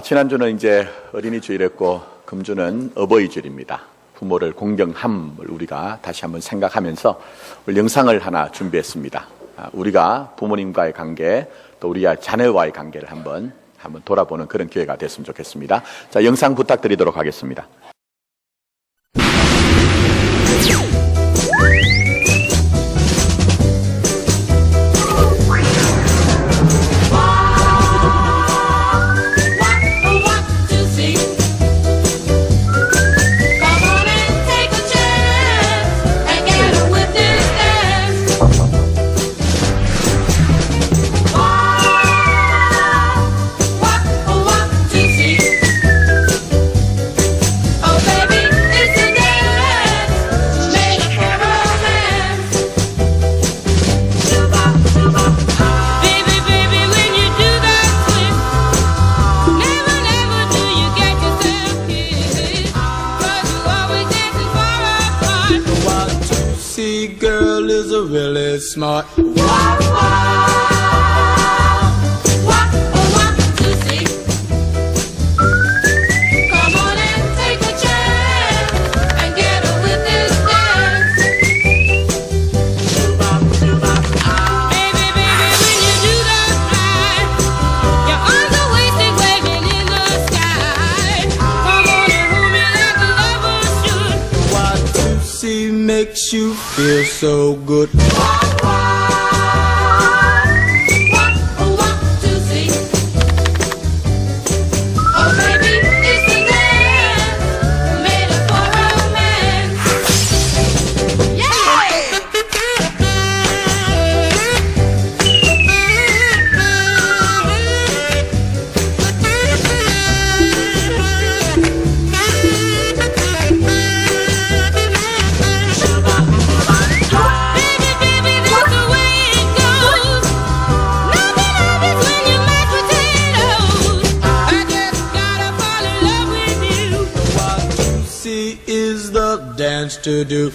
지난주는 이제 어린이 주일이었고 금주는 어버이 주일입니다. 부모를 공경함을 우리가 다시 한번 생각하면서 오늘 영상을 하나 준비했습니다. 우리가 부모님과의 관계, 또 우리 자녀와의 관계를 한번 돌아보는 그런 기회가 됐으면 좋겠습니다. 자, 영상 부탁드리도록 하겠습니다. Girl is a really smart. Makes you feel so good. Is the dance to do.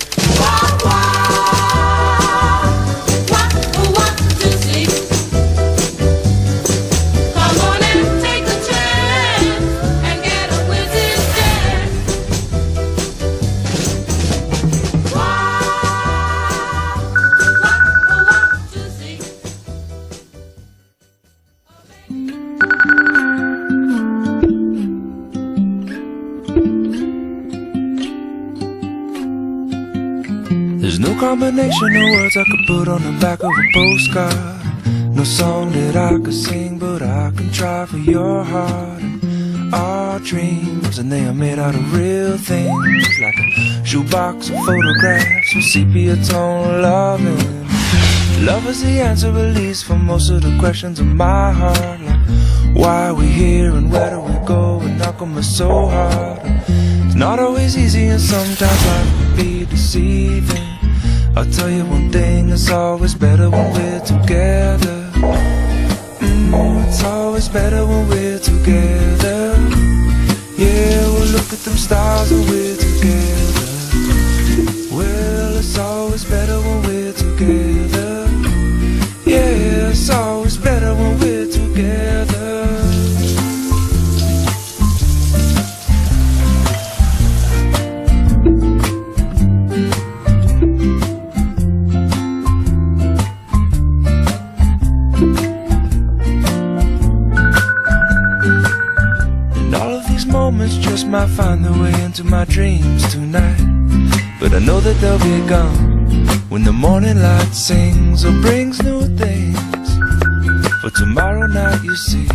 There's no combination of words I could put on the back of a postcard. No song that I could sing, but I can try for your heart. And our dreams, and they are made out of real things, like a shoebox of photographs with sepia tone loving. Love is the answer, at least, for most of the questions in my heart. Like, why are we here and where do we go? And how come it's so hard? It's not always easy, and sometimes life can be deceiving. I'll tell you one thing, it's always better when we're together. It's always better when we're together. Yeah, we'll look at them stars when we're together. Well, it's always better when we're together. Yeah, it's always better when we're together. Moments just might find their way into my dreams tonight, but I know that they'll be gone when the morning light sings or brings new things. For tomorrow night you see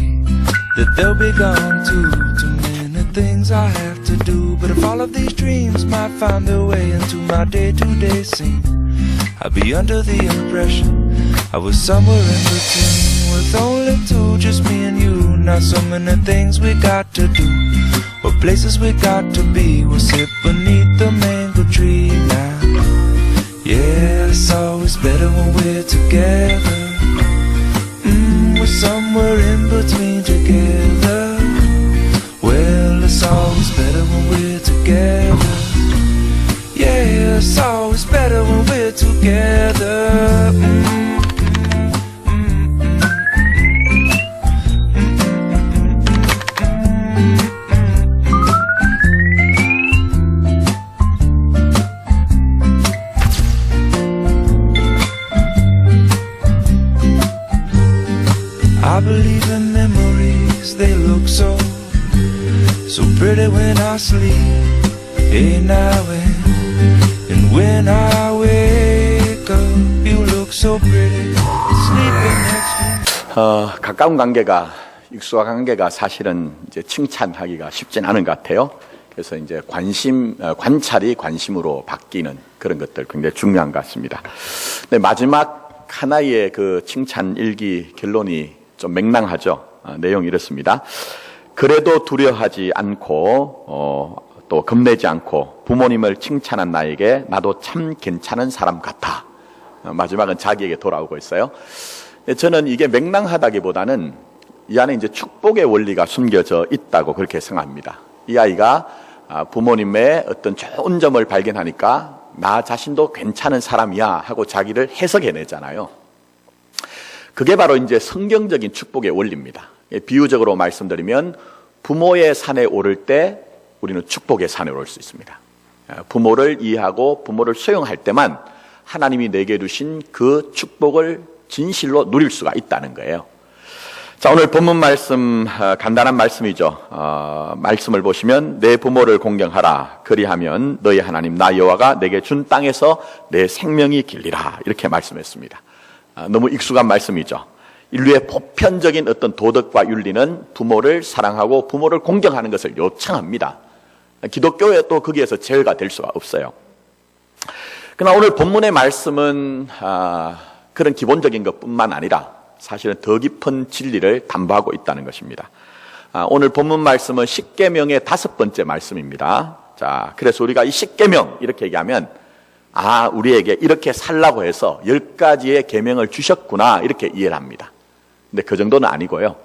that they'll be gone too. Too many things I have to do, but if all of these dreams might find their way into my day-to-day scene, I'd be under the impression I was somewhere in between, with only two, just me and you. Not so many things we got to do, or places we got to be. We'll sit beneath the mango tree now. Yeah, it's always better when we're together. We're somewhere in between together. Well, it's always better when we're together. Yeah, it's always better when we're together. days they look so pretty when I sleep. Hey now and when I wake up, you look so pretty sleeping next to me. 가까운 관계가, 익숙한 관계가 사실은 이제 칭찬하기가 쉽진 않은 것 같아요. 그래서 이제 관찰이 관심으로 바뀌는 그런 것들 굉장히 중요한 것 같습니다. 근데 마지막 하나의 그 칭찬 일기 결론이 좀 맹랑하죠. 내용이 이렇습니다. 그래도 두려워하지 않고 또 겁내지 않고 부모님을 칭찬한 나에게 나도 참 괜찮은 사람 같아. 마지막은 자기에게 돌아오고 있어요. 저는 이게 맹랑하다기보다는 이 안에 이제 축복의 원리가 숨겨져 있다고 그렇게 생각합니다. 이 아이가 부모님의 어떤 좋은 점을 발견하니까 나 자신도 괜찮은 사람이야 하고 자기를 해석해내잖아요. 그게 바로 이제 성경적인 축복의 원리입니다. 비유적으로 말씀드리면 부모의 산에 오를 때 우리는 축복의 산에 오를 수 있습니다. 부모를 이해하고 부모를 수용할 때만 하나님이 내게 주신 그 축복을 진실로 누릴 수가 있다는 거예요. 자, 오늘 본문 말씀 간단한 말씀이죠. 말씀을 보시면 내 부모를 공경하라. 그리하면 너희 하나님 나 여호와가 내게 준 땅에서 내 생명이 길리라. 이렇게 말씀했습니다. 너무 익숙한 말씀이죠. 인류의 보편적인 어떤 도덕과 윤리는 부모를 사랑하고 부모를 공경하는 것을 요청합니다. 기독교에 또 거기에서 제어가 될 수가 없어요. 그러나 오늘 본문의 말씀은 그런 기본적인 것뿐만 아니라 사실은 더 깊은 진리를 담보하고 있다는 것입니다. 오늘 본문 말씀은 십계명의 5번째 말씀입니다. 자, 그래서 우리가 이 십계명 이렇게 얘기하면 우리에게 이렇게 살라고 해서 10가지의 계명을 주셨구나 이렇게 이해를 합니다. 근데 그 정도는 아니고요.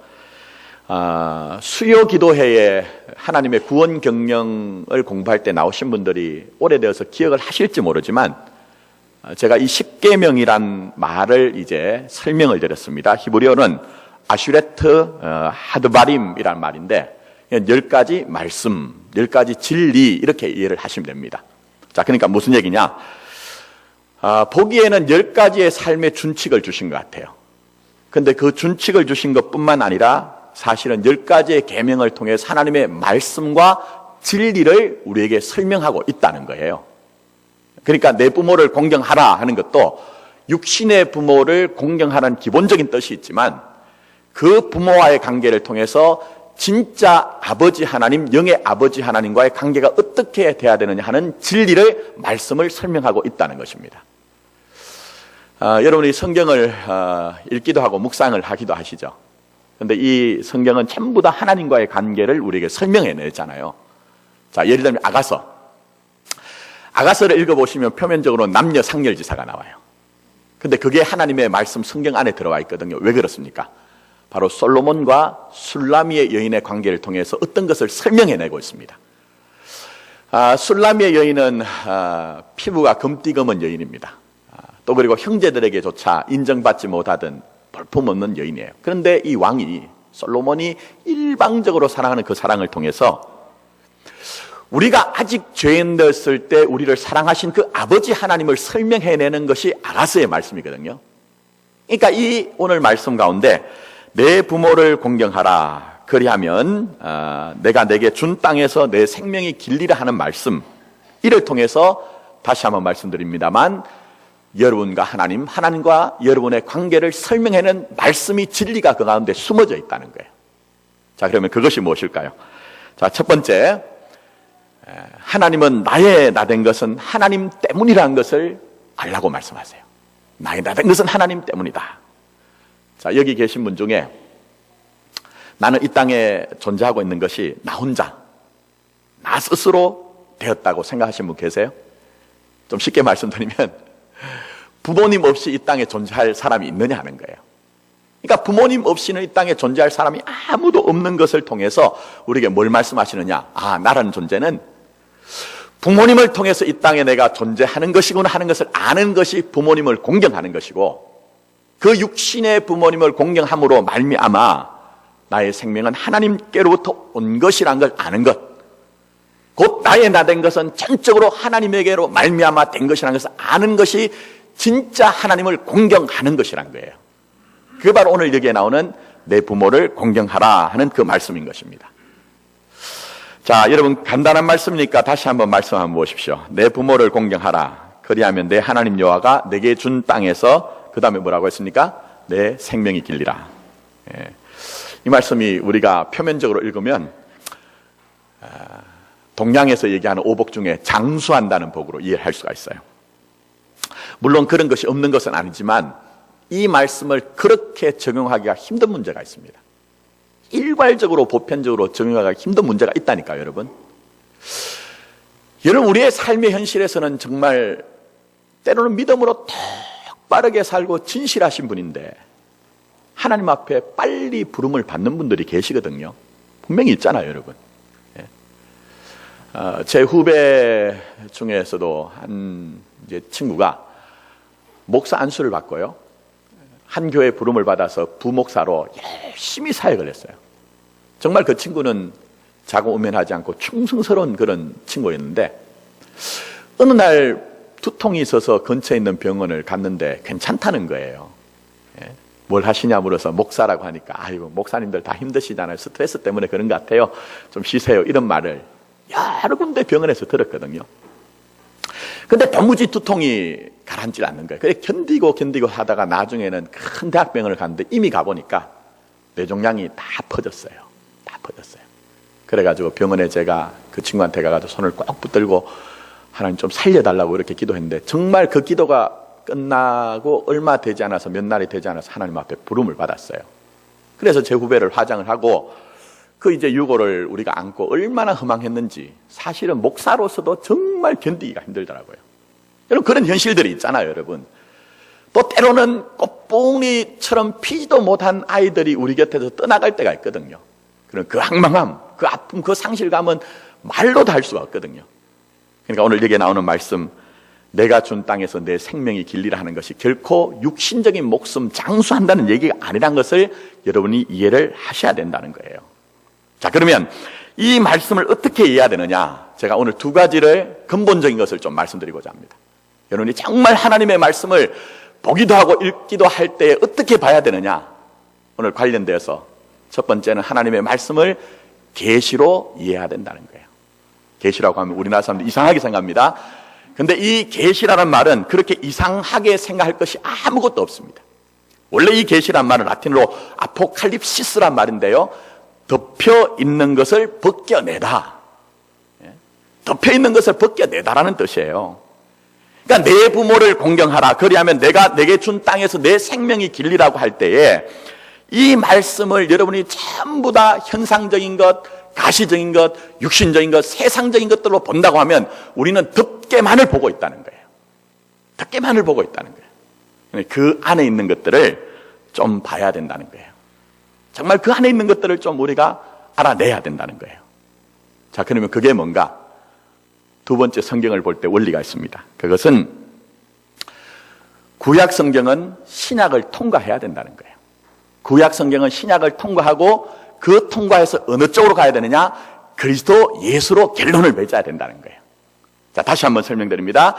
수요 기도회에 하나님의 구원 경영을 공부할 때 나오신 분들이 오래되어서 기억을 하실지 모르지만 제가 이 십계명이란 말을 이제 설명을 드렸습니다. 히브리어는 아슈레트 하드바림이란 말인데 10가지 말씀, 10가지 진리 이렇게 이해를 하시면 됩니다. 자, 그러니까 무슨 얘기냐? 보기에는 10가지의 삶의 준칙을 주신 것 같아요. 근데 그 준칙을 주신 것뿐만 아니라 사실은 10가지의 계명을 통해서 하나님의 말씀과 진리를 우리에게 설명하고 있다는 거예요. 그러니까 내 부모를 공경하라 하는 것도 육신의 부모를 공경하라는 기본적인 뜻이 있지만 그 부모와의 관계를 통해서 진짜 아버지 하나님, 영의 아버지 하나님과의 관계가 어떻게 돼야 되느냐 하는 진리를 말씀을 설명하고 있다는 것입니다. 여러분이 성경을 읽기도 하고 묵상을 하기도 하시죠. 그런데 이 성경은 전부 다 하나님과의 관계를 우리에게 설명해내잖아요. 자, 예를 들면 아가서를 읽어보시면 표면적으로 남녀 상렬지사가 나와요. 근데 그게 하나님의 말씀 성경 안에 들어와 있거든요. 왜 그렇습니까? 바로 솔로몬과 술라미의 여인의 관계를 통해서 어떤 것을 설명해내고 있습니다. 술라미의 여인은 피부가 금띠검은 여인입니다. 또 그리고 형제들에게조차 인정받지 못하던 볼품없는 여인이에요. 그런데 이 왕이 솔로몬이 일방적으로 사랑하는 그 사랑을 통해서 우리가 아직 죄인되었을 때 우리를 사랑하신 그 아버지 하나님을 설명해내는 것이 아가서의 말씀이거든요. 그러니까 이 오늘 말씀 가운데 내 부모를 공경하라. 그리하면 내가 내게 준 땅에서 내 생명이 길리라 하는 말씀, 이를 통해서 다시 한번 말씀드립니다만 여러분과 하나님과 여러분의 관계를 설명해내는 말씀이 진리가 그 가운데 숨어져 있다는 거예요. 자, 그러면 그것이 무엇일까요? 자, 첫 번째, 하나님은 나의 나된 것은 하나님 때문이라는 것을 알라고 말씀하세요. 나의 나된 것은 하나님 때문이다. 자, 여기 계신 분 중에 나는 이 땅에 존재하고 있는 것이 나 혼자, 나 스스로 되었다고 생각하시는 분 계세요? 좀 쉽게 말씀드리면 부모님 없이 이 땅에 존재할 사람이 있느냐 하는 거예요. 그러니까 부모님 없이는 이 땅에 존재할 사람이 아무도 없는 것을 통해서 우리에게 뭘 말씀하시느냐? 나라는 존재는 부모님을 통해서 이 땅에 내가 존재하는 것이구나 하는 것을 아는 것이 부모님을 공경하는 것이고, 그 육신의 부모님을 공경함으로 말미암아 나의 생명은 하나님께로부터 온 것이라는 걸 아는 것, 곧 나의 나된 것은 전적으로 하나님에게로 말미암아 된 것이라는 것을 아는 것이 진짜 하나님을 공경하는 것이라는 거예요. 그게 바로 오늘 여기에 나오는 내 부모를 공경하라 하는 그 말씀인 것입니다. 자, 여러분 간단한 말씀이니까 다시 한번 말씀 한번 보십시오. 내 부모를 공경하라. 그리하면 내 하나님 여호와가 내게 준 땅에서 그 다음에 뭐라고 했습니까? 내 생명이 길리라. 예. 이 말씀이 우리가 표면적으로 읽으면 동양에서 얘기하는 오복 중에 장수한다는 복으로 이해할 수가 있어요. 물론 그런 것이 없는 것은 아니지만 이 말씀을 그렇게 적용하기가 힘든 문제가 있습니다. 일괄적으로 보편적으로 적용하기가 힘든 문제가 있다니까요, 여러분. 여러분, 우리의 삶의 현실에서는 정말 때로는 믿음으로 똑바르게 살고 진실하신 분인데 하나님 앞에 빨리 부름을 받는 분들이 계시거든요. 분명히 있잖아요, 여러분. 제 후배 중에서도 한 이제 친구가 목사 안수를 받고요, 한 교회 부름을 받아서 부목사로 열심히 사역을 했어요. 정말 그 친구는 자고우면하지 않고 충성스러운 그런 친구였는데 어느 날 두통이 있어서 근처에 있는 병원을 갔는데 괜찮다는 거예요. 뭘 하시냐 물어서 목사라고 하니까 아이고 목사님들 다 힘드시잖아요. 스트레스 때문에 그런 것 같아요. 좀 쉬세요. 이런 말을 여러 군데 병원에서 들었거든요. 근데 도무지 두통이 가라앉지 않는 거예요. 그래 견디고 하다가 나중에는 큰 대학병원을 갔는데 이미 가보니까 뇌종양이 다 퍼졌어요. 그래가지고 병원에 제가 그 친구한테 가가지고 손을 꼭 붙들고 하나님 좀 살려달라고 이렇게 기도했는데 정말 그 기도가 끝나고 얼마 되지 않아서 몇 날이 되지 않아서 하나님 앞에 부름을 받았어요. 그래서 제 후배를 화장을 하고 그 이제 유고를 우리가 안고 얼마나 허망했는지 사실은 목사로서도 정말 견디기가 힘들더라고요. 여러분 그런 현실들이 있잖아요, 여러분. 또 때로는 꽃봉이처럼 피지도 못한 아이들이 우리 곁에서 떠나갈 때가 있거든요. 그런 그 황망함, 그 아픔, 그 상실감은 말로도 할 수가 없거든요. 그러니까 오늘 여기에 나오는 말씀, 내가 준 땅에서 내 생명이 길리라 하는 것이 결코 육신적인 목숨 장수한다는 얘기가 아니란 것을 여러분이 이해를 하셔야 된다는 거예요. 자, 그러면 이 말씀을 어떻게 이해해야 되느냐? 제가 오늘 두 가지를 근본적인 것을 좀 말씀드리고자 합니다. 여러분이 정말 하나님의 말씀을 보기도 하고 읽기도 할 때 어떻게 봐야 되느냐? 오늘 관련되어서 첫 번째는 하나님의 말씀을 계시로 이해해야 된다는 거예요. 계시라고 하면 우리나라 사람들 이상하게 생각합니다. 근데 이 계시라는 말은 그렇게 이상하게 생각할 것이 아무것도 없습니다. 원래 이 계시란 말은 라틴어로 아포칼립시스란 말인데요, 덮여 있는 것을 벗겨내다. 덮여 있는 것을 벗겨내다라는 뜻이에요. 그러니까 내 부모를 공경하라. 그리하면 내가 내게 준 땅에서 내 생명이 길리라고 할 때에 이 말씀을 여러분이 전부 다 현상적인 것, 가시적인 것, 육신적인 것, 세상적인 것들로 본다고 하면 우리는 덮개만을 보고 있다는 거예요. 덮개만을 보고 있다는 거예요. 그 안에 있는 것들을 좀 봐야 된다는 거예요. 정말 그 안에 있는 것들을 좀 우리가 알아내야 된다는 거예요. 자, 그러면 그게 뭔가? 두 번째 성경을 볼 때 원리가 있습니다. 그것은 구약 성경은 신약을 통과해야 된다는 거예요. 구약 성경은 신약을 통과하고 그 통과해서 어느 쪽으로 가야 되느냐? 그리스도 예수로 결론을 맺어야 된다는 거예요. 자, 다시 한번 설명드립니다.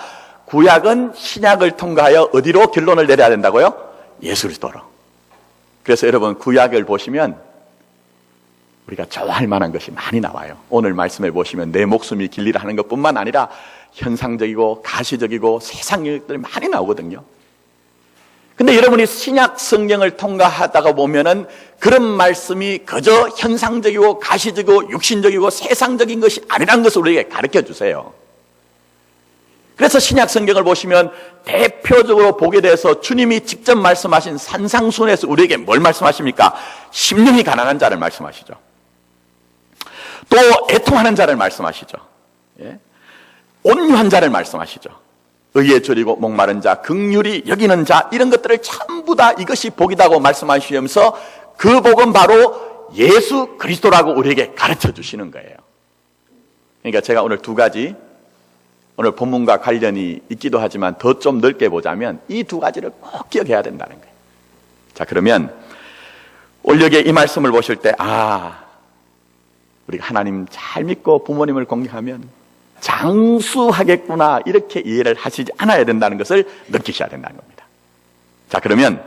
구약은 신약을 통과하여 어디로 결론을 내려야 된다고요? 예수 그리스도로. 그래서 여러분 구약을 보시면 우리가 좋아할 만한 것이 많이 나와요. 오늘 말씀해 보시면 내 목숨이 길리라 하는 것뿐만 아니라 현상적이고 가시적이고 세상적인 것들이 많이 나오거든요. 근데 여러분이 신약 성경을 통과하다가 보면은 그런 말씀이 그저 현상적이고 가시적이고 육신적이고 세상적인 것이 아니라는 것을 우리에게 가르쳐 주세요. 그래서 신약 성경을 보시면 대표적으로 보게 돼서 주님이 직접 말씀하신 산상순에서 우리에게 뭘 말씀하십니까? 심령이 가난한 자를 말씀하시죠. 또 애통하는 자를 말씀하시죠. 예? 온유한 자를 말씀하시죠. 의에 줄이고 목마른 자, 긍휼히 여기는 자, 이런 것들을 전부 다 이것이 복이다고 말씀하시면서 그 복은 바로 예수 그리스도라고 우리에게 가르쳐 주시는 거예요. 그러니까 제가 오늘 두 가지, 오늘 본문과 관련이 있기도 하지만 더 좀 넓게 보자면 이 두 가지를 꼭 기억해야 된다는 거예요. 자, 그러면 올여기에 이 말씀을 보실 때 우리가 하나님 잘 믿고 부모님을 공경하면 장수하겠구나, 이렇게 이해를 하시지 않아야 된다는 것을 느끼셔야 된다는 겁니다. 자, 그러면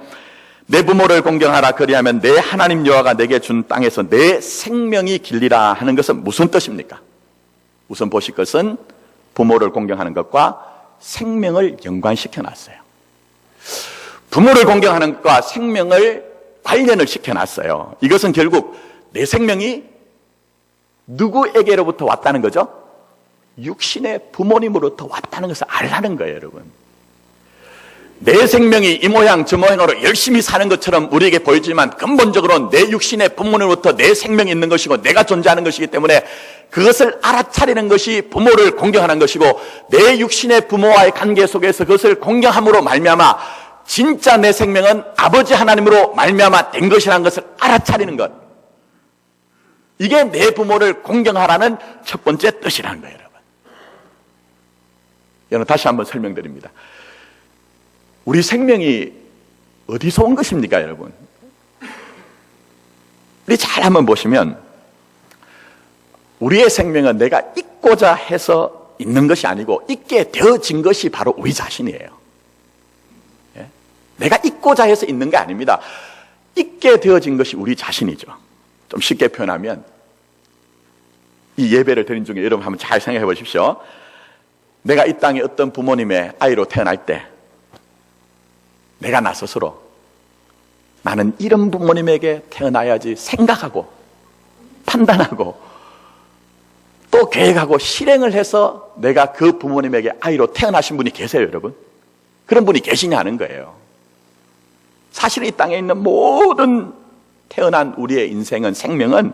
내 부모를 공경하라. 그리하면 내 하나님 여호와가 내게 준 땅에서 내 생명이 길리라 하는 것은 무슨 뜻입니까? 우선 보실 것은 부모를 공경하는 것과 생명을 연관시켜 놨어요. 부모를 공경하는 것과 생명을 관련을 시켜놨어요. 이것은 결국 내 생명이 누구에게로부터 왔다는 거죠? 육신의 부모님으로부터 왔다는 것을 알라는 거예요, 여러분. 내 생명이 이 모양 저 모양으로 열심히 사는 것처럼 우리에게 보이지만 근본적으로 내 육신의 부모님으로부터 내 생명이 있는 것이고 내가 존재하는 것이기 때문에 그것을 알아차리는 것이 부모를 공경하는 것이고, 내 육신의 부모와의 관계 속에서 그것을 공경함으로 말미암아 진짜 내 생명은 아버지 하나님으로 말미암아 된 것이라는 것을 알아차리는 것, 이게 내 부모를 공경하라는 첫 번째 뜻이라는 거예요, 여러분. 여러분, 다시 한번 설명드립니다. 우리 생명이 어디서 온 것입니까, 여러분? 우리 잘 한번 보시면 우리의 생명은 내가 있고자 해서 있는 것이 아니고 있게 되어진 것이 바로 우리 자신이에요. 예? 내가 있고자 해서 있는 게 아닙니다. 있게 되어진 것이 우리 자신이죠. 좀 쉽게 표현하면, 이 예배를 드린 중에 여러분 한번 잘 생각해 보십시오. 내가 이 땅에 어떤 부모님의 아이로 태어날 때 내가 나 스스로 나는 이런 부모님에게 태어나야지 생각하고 판단하고 또 계획하고 실행을 해서 내가 그 부모님에게 아이로 태어나신 분이 계세요, 여러분? 그런 분이 계시냐 하는 거예요. 사실 이 땅에 있는 모든 태어난 우리의 인생은, 생명은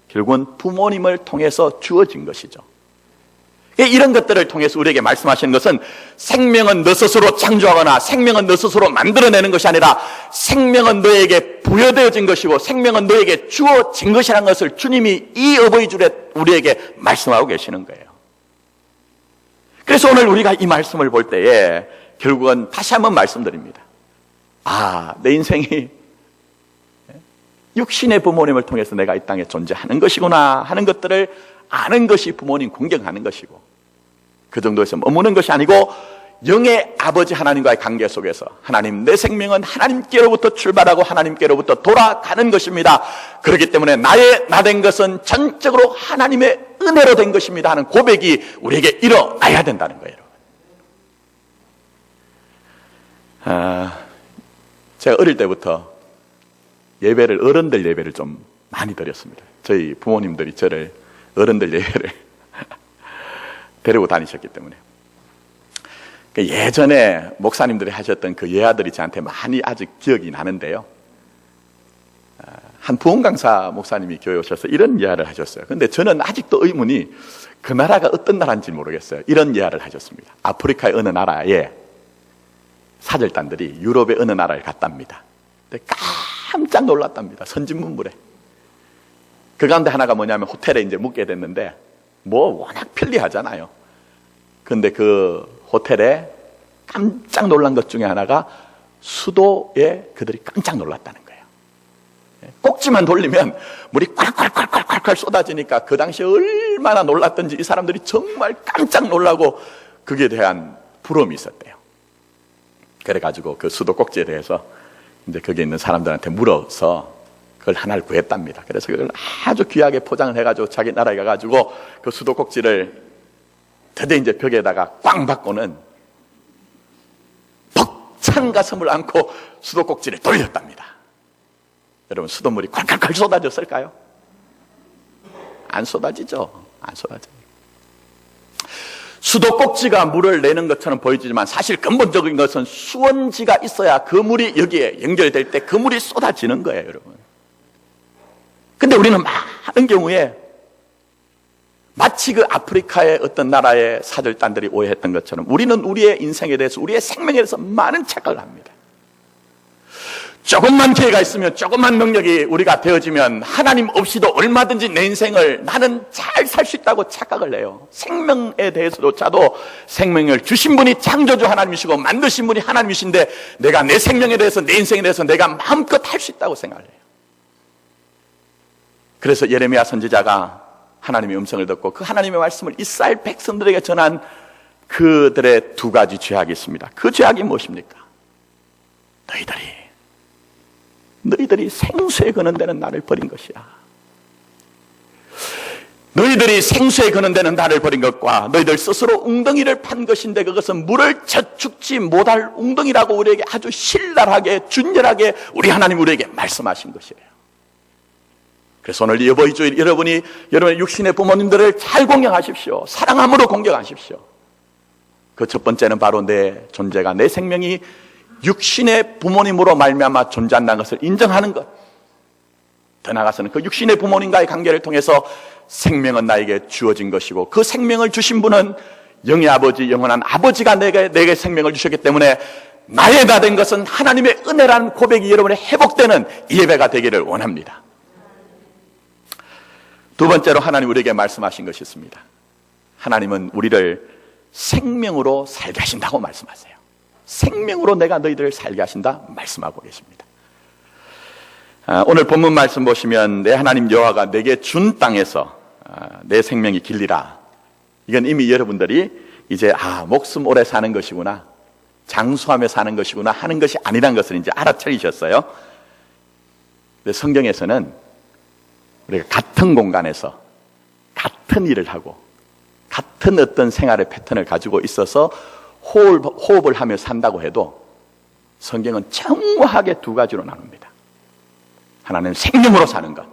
결국은 부모님을 통해서 주어진 것이죠. 이런 것들을 통해서 우리에게 말씀하시는 것은 생명은 너 스스로 창조하거나 생명은 너 스스로 만들어내는 것이 아니라 생명은 너에게 부여되어진 것이고 생명은 너에게 주어진 것이라는 것을 주님이 이 어버이 주일에 우리에게 말씀하고 계시는 거예요. 그래서 오늘 우리가 이 말씀을 볼 때에 결국은 다시 한번 말씀드립니다. 아, 내 인생이 육신의 부모님을 통해서 내가 이 땅에 존재하는 것이구나 하는 것들을 아는 것이 부모님 공경하는 것이고, 그 정도에서 머무는 것이 아니고 영의 아버지 하나님과의 관계 속에서 하나님, 내 생명은 하나님께로부터 출발하고 하나님께로부터 돌아가는 것입니다. 그렇기 때문에 나의 나 된 것은 전적으로 하나님의 은혜로 된 것입니다 하는 고백이 우리에게 일어나야 된다는 거예요. 제가 어릴 때부터 어른들 예배를 좀 많이 드렸습니다. 저희 부모님들이 저를 어른들 예배를 데리고 다니셨기 때문에. 예전에 목사님들이 하셨던 그 예화들이 저한테 많이 아직 기억이 나는데요. 한 부흥 강사 목사님이 교회 오셔서 이런 예화를 하셨어요. 그런데 저는 아직도 의문이, 그 나라가 어떤 나라인지 모르겠어요. 이런 예화를 하셨습니다. 아프리카의 어느 나라에 사절단들이 유럽의 어느 나라를 갔답니다. 근데 깜짝 놀랐답니다. 선진문물에. 그 가운데 하나가 뭐냐면 호텔에 이제 묵게 됐는데, 뭐 워낙 편리하잖아요. 그런데 그 호텔에 깜짝 놀란 것 중에 하나가 수도에 그들이 깜짝 놀랐다는 거예요. 꼭지만 돌리면 물이 콸콸콸콸콸 쏟아지니까 그 당시에 얼마나 놀랐던지 이 사람들이 정말 깜짝 놀라고 그에 대한 부러움이 있었대요. 그래가지고 그 수도 꼭지에 대해서 이제 거기 있는 사람들한테 물어서 그걸 하나를 구했답니다. 그래서 그걸 아주 귀하게 포장을 해가지고 자기 나라에 가가지고 그 수도 꼭지를 드디어 이제 벽에다가 꽝 박고는 벅찬 가슴을 안고 수도 꼭지를 돌렸답니다. 여러분, 수돗물이 콸콸콸 쏟아졌을까요? 안 쏟아지죠. 안 쏟아져요. 수도 꼭지가 물을 내는 것처럼 보이지만 사실 근본적인 것은 수원지가 있어야 그 물이 여기에 연결될 때 그 물이 쏟아지는 거예요, 여러분. 근데 우리는 많은 경우에 마치 그 아프리카의 어떤 나라의 사절단들이 오해했던 것처럼 우리는 우리의 인생에 대해서, 우리의 생명에 대해서 많은 착각을 합니다. 조금만 기회가 있으면, 조금만 능력이 우리가 되어지면 하나님 없이도 얼마든지 내 인생을 나는 잘 살 수 있다고 착각을 해요. 생명에 대해서조차도 생명을 주신 분이 창조주 하나님이시고 만드신 분이 하나님이신데 내가 내 생명에 대해서, 내 인생에 대해서 내가 마음껏 할 수 있다고 생각을 해요. 그래서 예레미야 선지자가 하나님의 음성을 듣고 그 하나님의 말씀을 이스라엘 백성들에게 전한 그들의 두 가지 죄악이 있습니다. 그 죄악이 무엇입니까? 너희들이 너희들이 생수에 거는 데는 나를 버린 것이야. 너희들이 생수에 거는 데는 나를 버린 것과 너희들 스스로 웅덩이를 판 것인데 그것은 물을 저축지 못할 웅덩이라고 우리에게 아주 신랄하게 준열하게 우리 하나님 우리에게 말씀하신 것이에요. 그래서 오늘 이 어버이주일 여러분이 여러분의 육신의 부모님들을 잘 공경하십시오. 사랑함으로 공경하십시오. 그 첫 번째는 바로 내 존재가, 내 생명이 육신의 부모님으로 말미암아 존재한다는 것을 인정하는 것. 더 나아가서는 그 육신의 부모님과의 관계를 통해서 생명은 나에게 주어진 것이고 그 생명을 주신 분은 영의 아버지, 영원한 아버지가 내게 생명을 주셨기 때문에 나의 나 된 것은 하나님의 은혜라는 고백이 여러분의 회복되는 이 예배가 되기를 원합니다. 두 번째로 하나님 우리에게 말씀하신 것이 있습니다. 하나님은 우리를 생명으로 살게 하신다고 말씀하세요. 생명으로 내가 너희들을 살게 하신다 말씀하고 계십니다. 오늘 본문 말씀 보시면 내 하나님 여호와가 내게 준 땅에서 내 생명이 길리라. 이건 이미 여러분들이 이제 목숨 오래 사는 것이구나, 장수하며 사는 것이구나 하는 것이 아니란 것을 이제 알아차리셨어요. 근데 성경에서는 우리가 같은 공간에서 같은 일을 하고 같은 어떤 생활의 패턴을 가지고 있어서 호흡을 하며 산다고 해도 성경은 정확하게 두 가지로 나눕니다. 하나는 생명으로 사는 것,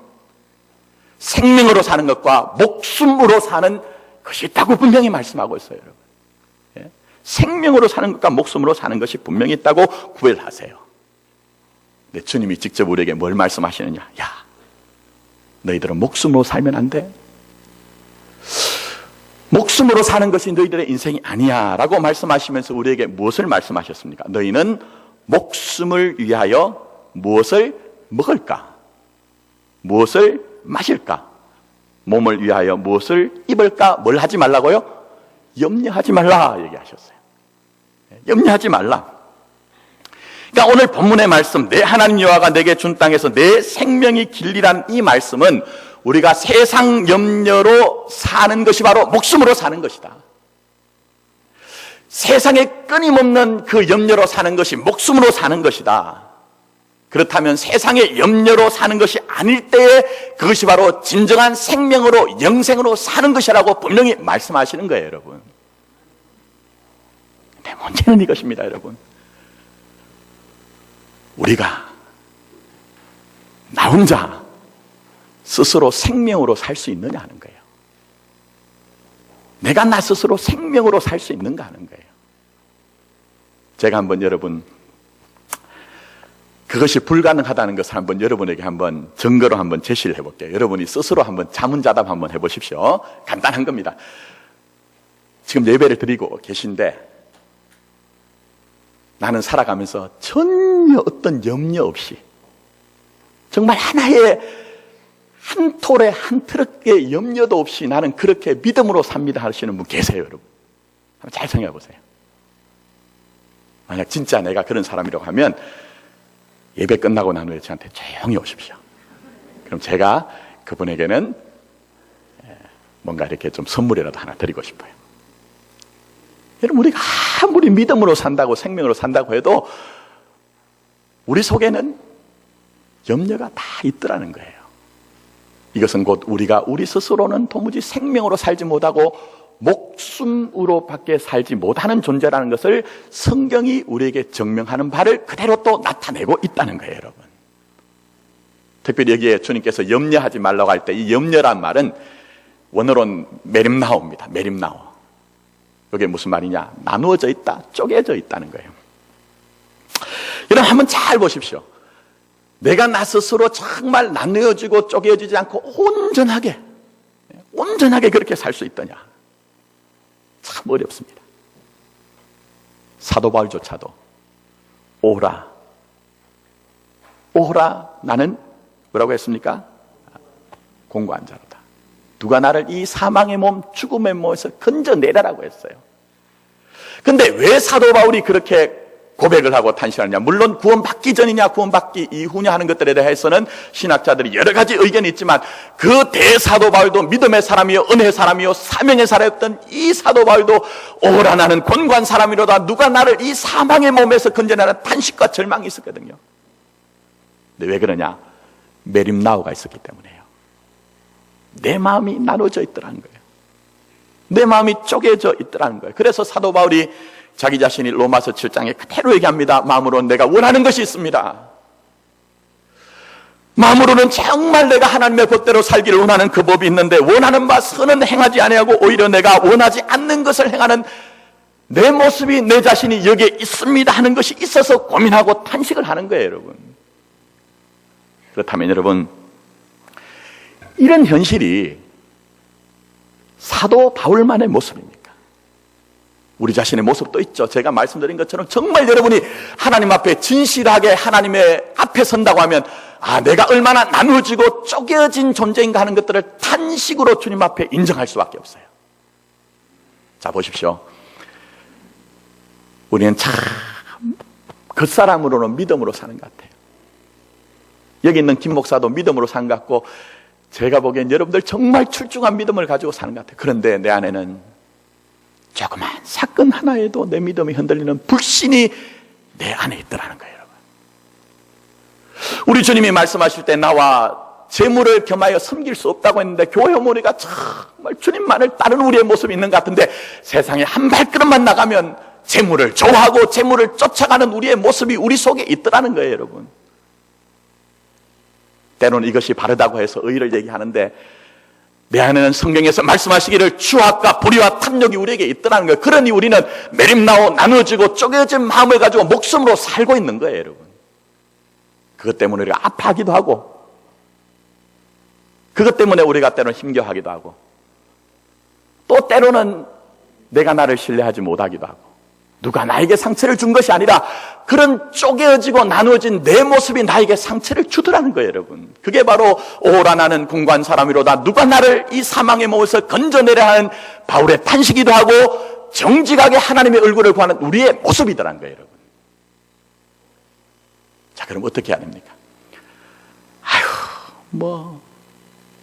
생명으로 사는 것과 목숨으로 사는 것이 있다고 분명히 말씀하고 있어요, 여러분. 예? 생명으로 사는 것과 목숨으로 사는 것이 분명히 있다고 구별하세요. 근데 주님이 직접 우리에게 뭘 말씀하시느냐? 야, 너희들은 목숨으로 살면 안 돼. 목숨으로 사는 것이 너희들의 인생이 아니야 라고 말씀하시면서 우리에게 무엇을 말씀하셨습니까? 너희는 목숨을 위하여 무엇을 먹을까? 무엇을 마실까? 몸을 위하여 무엇을 입을까? 뭘 하지 말라고요? 염려하지 말라 얘기하셨어요. 염려하지 말라. 그러니까 오늘 본문의 말씀, 내 하나님 여호와가 내게 준 땅에서 내 생명이 길리란 이 말씀은 우리가 세상 염려로 사는 것이 바로 목숨으로 사는 것이다. 세상에 끊임없는 그 염려로 사는 것이 목숨으로 사는 것이다. 그렇다면 세상의 염려로 사는 것이 아닐 때에 그것이 바로 진정한 생명으로, 영생으로 사는 것이라고 분명히 말씀하시는 거예요, 여러분. 근데 문제는 이것입니다, 여러분. 우리가 나 혼자 스스로 생명으로 살 수 있느냐 하는 거예요. 내가 나 스스로 생명으로 살 수 있는가 하는 거예요. 제가 한번 여러분, 그것이 불가능하다는 것을 한번 여러분에게 한번 증거로 한번 제시를 해볼게요. 여러분이 스스로 한번 자문자답 한번 해보십시오. 간단한 겁니다. 지금 예배를 드리고 계신데 나는 살아가면서 전혀 어떤 염려 없이 정말 하나의 한 톨에 한 트럭의 염려도 없이 나는 그렇게 믿음으로 삽니다 하시는 분 계세요, 여러분. 한번 잘 생각해 보세요. 만약 진짜 내가 그런 사람이라고 하면 예배 끝나고 난 후에 저한테 조용히 오십시오. 그럼 제가 그분에게는 뭔가 이렇게 좀 선물이라도 하나 드리고 싶어요. 여러분, 우리가 아무리 믿음으로 산다고, 생명으로 산다고 해도 우리 속에는 염려가 다 있더라는 거예요. 이것은 곧 우리가 우리 스스로는 도무지 생명으로 살지 못하고 목숨으로 밖에 살지 못하는 존재라는 것을 성경이 우리에게 증명하는 바를 그대로 또 나타내고 있다는 거예요, 여러분. 특별히 여기에 주님께서 염려하지 말라고 할 때 이 염려란 말은 원어로는 메림나오입니다. 메림나오. 이게 무슨 말이냐? 나누어져 있다, 쪼개져 있다는 거예요. 여러분, 한번 잘 보십시오. 내가 나 스스로 정말 나누어지고 쪼개지지 않고 온전하게 그렇게 살 수 있더냐? 참 어렵습니다. 사도 바울조차도 오호라 나는 뭐라고 했습니까? 공고한 자로다. 누가 나를 이 사망의 몸, 죽음의 몸에서 건져내라라고 했어요. 근데 왜 사도 바울이 그렇게 고백을 하고 탄식하느냐? 물론 구원받기 전이냐 구원받기 이후냐 하는 것들에 대해서는 신학자들이 여러 가지 의견이 있지만 그 대사도 바울도 믿음의 사람이요 은혜의 사람이요 사명의 사람이었던 이 사도 바울도 오라 나는 권고한 사람이로다 누가 나를 이 사망의 몸에서 건져내라 탄식과 절망이 있었거든요. 근데 왜 그러냐? 메림나오가 있었기 때문이에요. 내 마음이 나눠져 있더라는 거예요. 내 마음이 쪼개져 있더라는 거예요. 그래서 사도 바울이 자기 자신이 로마서 7장에 그대로 얘기합니다. 마음으로는 내가 원하는 것이 있습니다. 마음으로는 정말 내가 하나님의 법대로 살기를 원하는 그 법이 있는데 원하는 바 선은 행하지 아니하고 오히려 내가 원하지 않는 것을 행하는 내 모습이 내 자신이 여기에 있습니다 하는 것이 있어서 고민하고 탄식을 하는 거예요, 여러분. 그렇다면 여러분, 이런 현실이 사도 바울만의 모습입니까? 우리 자신의 모습도 있죠. 제가 말씀드린 것처럼 정말 여러분이 하나님 앞에 진실하게 하나님의 앞에 선다고 하면 내가 얼마나 나누어지고 쪼개진 존재인가 하는 것들을 탄식으로 주님 앞에 인정할 수밖에 없어요. 자, 보십시오. 우리는 참 겉사람으로는 믿음으로 사는 것 같아요. 여기 있는 김 목사도 믿음으로 사는 것 같고, 제가 보기엔 여러분들 정말 출중한 믿음을 가지고 사는 것 같아요. 그런데 내 안에는 조그만 사건 하나에도 내 믿음이 흔들리는 불신이 내 안에 있더라는 거예요, 여러분. 우리 주님이 말씀하실 때 나와 재물을 겸하여 섬길 수 없다고 했는데, 교회 어머니가 정말 주님만을 따르는 우리의 모습이 있는 것 같은데, 세상에 한 발걸음만 나가면 재물을 좋아하고 재물을 쫓아가는 우리의 모습이 우리 속에 있더라는 거예요, 여러분. 때로는 이것이 바르다고 해서 의의를 얘기하는데, 내 안에는 성경에서 말씀하시기를 추악과 불의와 탐욕이 우리에게 있더라는 거예요. 그러니 우리는 메림나오 나누어지고 쪼개진 마음을 가지고 목숨으로 살고 있는 거예요, 여러분. 그것 때문에 우리가 아파하기도 하고, 그것 때문에 우리가 때로는 힘겨워하기도 하고, 또 때로는 내가 나를 신뢰하지 못하기도 하고, 누가 나에게 상처를 준 것이 아니라 그런 쪼개어지고 나누어진 내 모습이 나에게 상처를 주더라는 거예요, 여러분. 그게 바로 오라 나는 공고한 사람이로다, 누가 나를 이 사망의 몸에서 건져내려 하는 바울의 탄식이기도 하고, 정직하게 하나님의 얼굴을 구하는 우리의 모습이더라는 거예요, 여러분. 자, 그럼 어떻게 해야 됩니까?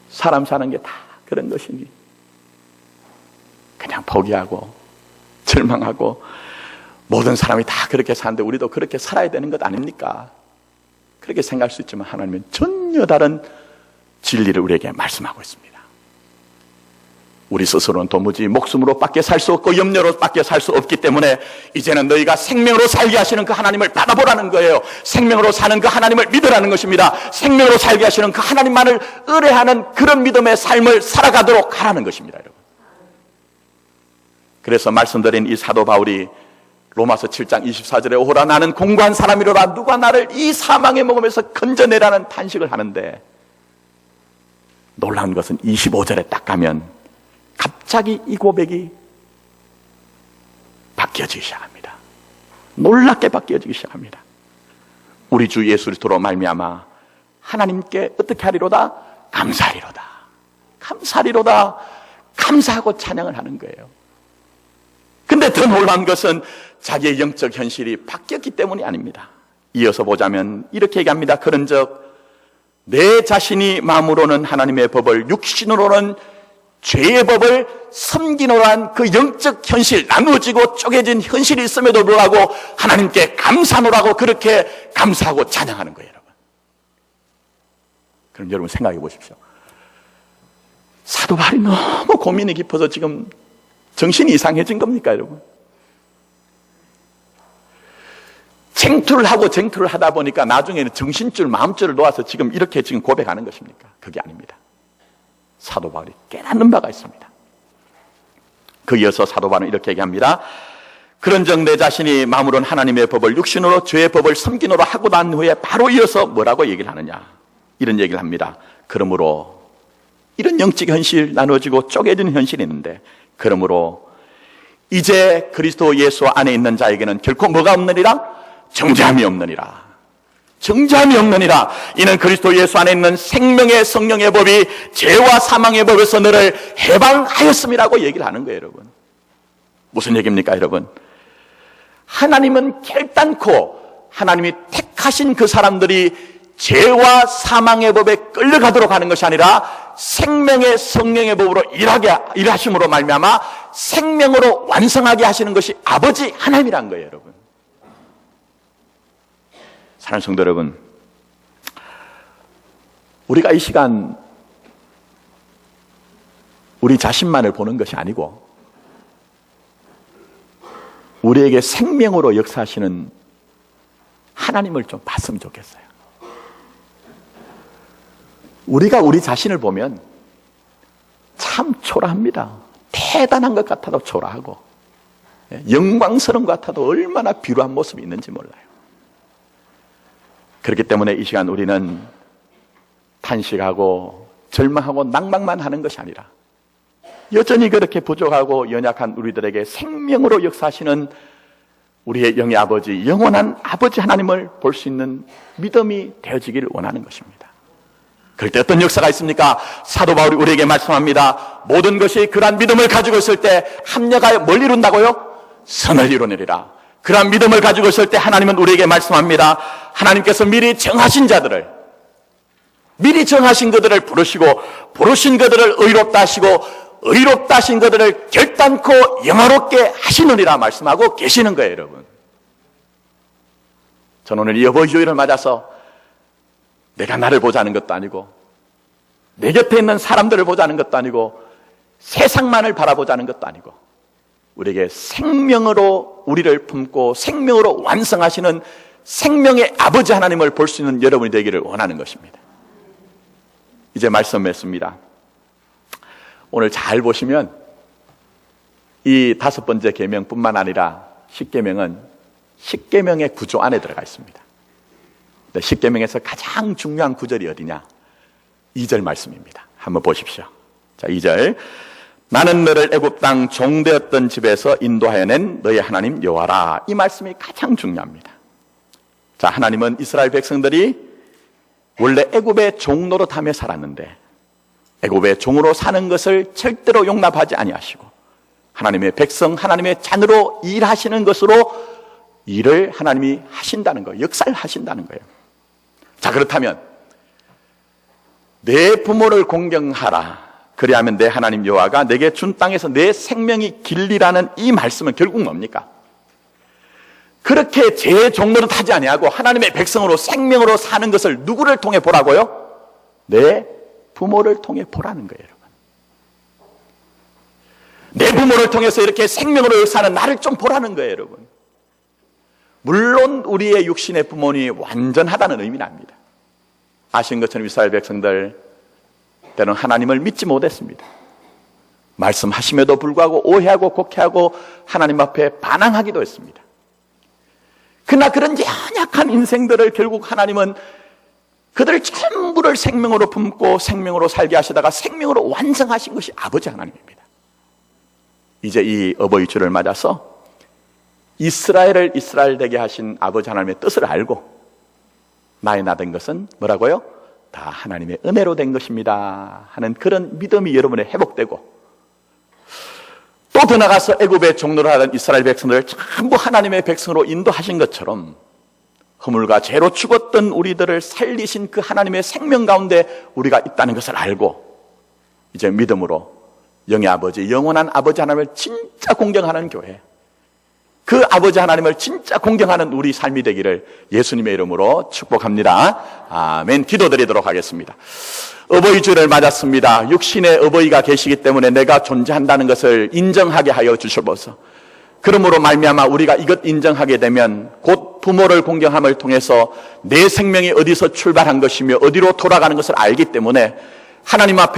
사람 사는 게 다 그런 것이니 그냥 포기하고 절망하고, 모든 사람이 다 그렇게 사는데 우리도 그렇게 살아야 되는 것 아닙니까? 그렇게 생각할 수 있지만 하나님은 전혀 다른 진리를 우리에게 말씀하고 있습니다. 우리 스스로는 도무지 목숨으로 밖에 살 수 없고 염려로 밖에 살 수 없기 때문에 이제는 너희가 생명으로 살게 하시는 그 하나님을 바라보라는 거예요. 생명으로 사는 그 하나님을 믿으라는 것입니다. 생명으로 살게 하시는 그 하나님만을 의뢰하는 그런 믿음의 삶을 살아가도록 하라는 것입니다, 여러분. 그래서 말씀드린 이 사도 바울이 로마서 7장 24절에 오라 나는 공고한 사람이로다, 누가 나를 이 사망의 목음에서 건져내라는 탄식을 하는데, 놀라운 것은 25절에 딱 가면 갑자기 이 고백이 바뀌어지기 시작합니다. 놀랍게 바뀌어지기 시작합니다. 우리 주 예수 그리스도로 말미암아 하나님께 어떻게 하리로다? 감사하리로다. 감사하리로다. 감사하고 찬양을 하는 거예요. 근데 더 놀라운 것은 자기의 영적 현실이 바뀌었기 때문이 아닙니다. 이어서 보자면 이렇게 얘기합니다. 그런즉 내 자신이 마음으로는 하나님의 법을, 육신으로는 죄의 법을 섬기노란 그 영적 현실, 나누어지고 쪼개진 현실이 있음에도 불구하고 하나님께 감사노라고 그렇게 감사하고 찬양하는 거예요, 여러분. 그럼 여러분 생각해 보십시오. 사도 바울이 너무 고민이 깊어서 지금 정신이 이상해진 겁니까, 여러분? 쟁투를 하고 쟁투를 하다 보니까 나중에는 정신줄, 마음줄을 놓아서 지금 이렇게 지금 고백하는 것입니까? 그게 아닙니다. 사도 바울이 깨닫는 바가 있습니다. 그 이어서 사도 바울은 이렇게 얘기합니다. 그런즉 내 자신이 마음으로는 하나님의 법을, 육신으로 죄의 법을 섬기노라 하고 난 후에 바로 이어서 뭐라고 얘기를 하느냐? 이런 얘기를 합니다. 그러므로 이런 영적 현실, 나눠지고 쪼개진 현실이 있는데, 그러므로 이제 그리스도 예수 안에 있는 자에게는 결코 뭐가 없느니라? 정죄함이 없느니라. 정죄함이 없느니라. 이는 그리스도 예수 안에 있는 생명의 성령의 법이 죄와 사망의 법에서 너를 해방하였음이라고 얘기를 하는 거예요, 여러분. 무슨 얘기입니까, 여러분? 하나님은 결단코 하나님이 택하신 그 사람들이 죄와 사망의 법에 끌려가도록 하는 것이 아니라 생명의 성령의 법으로 일하심으로 말미암아 생명으로 완성하게 하시는 것이 아버지 하나님이란 거예요, 여러분. 사랑하는 성도 여러분, 우리가 이 시간 우리 자신만을 보는 것이 아니고 우리에게 생명으로 역사하시는 하나님을 좀 봤으면 좋겠어요. 우리가 우리 자신을 보면 참 초라합니다. 대단한 것 같아도 초라하고 영광스러운 것 같아도 얼마나 비루한 모습이 있는지 몰라요. 그렇기 때문에 이 시간 우리는 탄식하고 절망하고 낭망만 하는 것이 아니라 여전히 그렇게 부족하고 연약한 우리들에게 생명으로 역사하시는 우리의 영의 아버지, 영원한 아버지 하나님을 볼 수 있는 믿음이 되어지기를 원하는 것입니다. 그럴 때 어떤 역사가 있습니까? 사도 바울이 우리에게 말씀합니다. 모든 것이 그러한 믿음을 가지고 있을 때 합력하여 뭘 이룬다고요? 선을 이루느니라. 그러한 믿음을 가지고 있을 때 하나님은 우리에게 말씀합니다. 하나님께서 미리 정하신 자들을, 미리 정하신 그들을 부르시고 부르신 그들을 의롭다 하시고 의롭다 하신 그들을 결단코 영화롭게 하시느니라 말씀하고 계시는 거예요, 여러분. 저는 오늘 이 어버이 주일을 맞아서 내가 나를 보자는 것도 아니고 내 곁에 있는 사람들을 보자는 것도 아니고 세상만을 바라보자는 것도 아니고 우리에게 생명으로 우리를 품고 생명으로 완성하시는 생명의 아버지 하나님을 볼 수 있는 여러분이 되기를 원하는 것입니다. 이제 말씀 맺습니다. 오늘 잘 보시면 이 5번째 계명뿐만 아니라 10계명은 10계명의 구조 안에 들어가 있습니다. 10계명에서 가장 중요한 구절이 어디냐? 2절 말씀입니다. 한번 보십시오. 자, 2절. 나는 너를 애굽 땅 종되었던 집에서 인도하여 낸 너의 하나님 여호와라. 이 말씀이 가장 중요합니다. 자, 하나님은 이스라엘 백성들이 원래 애굽의 종 노릇하며 살았는데 애굽의 종으로 사는 것을 절대로 용납하지 아니하시고 하나님의 백성, 하나님의 자녀로 일하시는 것으로 일을 하나님이 하신다는 거예요. 역사를 하신다는 거예요. 자, 그렇다면 내 부모를 공경하라. 그리하면 내 하나님 여호와가 내게 준 땅에서 내 생명이 길리라는 이 말씀은 결국 뭡니까? 그렇게 제 종로를 타지 아니하고 하나님의 백성으로 생명으로 사는 것을 누구를 통해 보라고요? 내 부모를 통해 보라는 거예요, 여러분. 내 부모를 통해서 이렇게 생명으로 사는 나를 좀 보라는 거예요, 여러분. 물론 우리의 육신의 부모님이 완전하다는 의미는 아닙니다. 아신 것처럼 이스라엘 백성들 때는 하나님을 믿지 못했습니다. 말씀하심에도 불구하고 오해하고 곡해하고 하나님 앞에 반항하기도 했습니다. 그러나 그런 연약한 인생들을 결국 하나님은 그들 전부를 생명으로 품고 생명으로 살게 하시다가 생명으로 완성하신 것이 아버지 하나님입니다. 이제 이 어버이 주를 맞아서 이스라엘을 이스라엘 되게 하신 아버지 하나님의 뜻을 알고 나의 나 된 것은 뭐라고요? 다 하나님의 은혜로 된 것입니다 하는 그런 믿음이 여러분에 회복되고 또 더 나가서 애굽의 종로를 하던 이스라엘 백성들을 전부 하나님의 백성으로 인도하신 것처럼 허물과 죄로 죽었던 우리들을 살리신 그 하나님의 생명 가운데 우리가 있다는 것을 알고 이제 믿음으로 영의 아버지, 영원한 아버지 하나님을 진짜 공경하는 교회, 그 아버지 하나님을 진짜 공경하는 우리 삶이 되기를 예수님의 이름으로 축복합니다. 아멘. 기도드리도록 하겠습니다. 어버이 주를 맞았습니다. 육신의 어버이가 계시기 때문에 내가 존재한다는 것을 인정하게 하여 주셔서 그러므로 말미암아 우리가 이것 인정하게 되면 곧 부모를 공경함을 통해서 내 생명이 어디서 출발한 것이며 어디로 돌아가는 것을 알기 때문에 하나님 앞에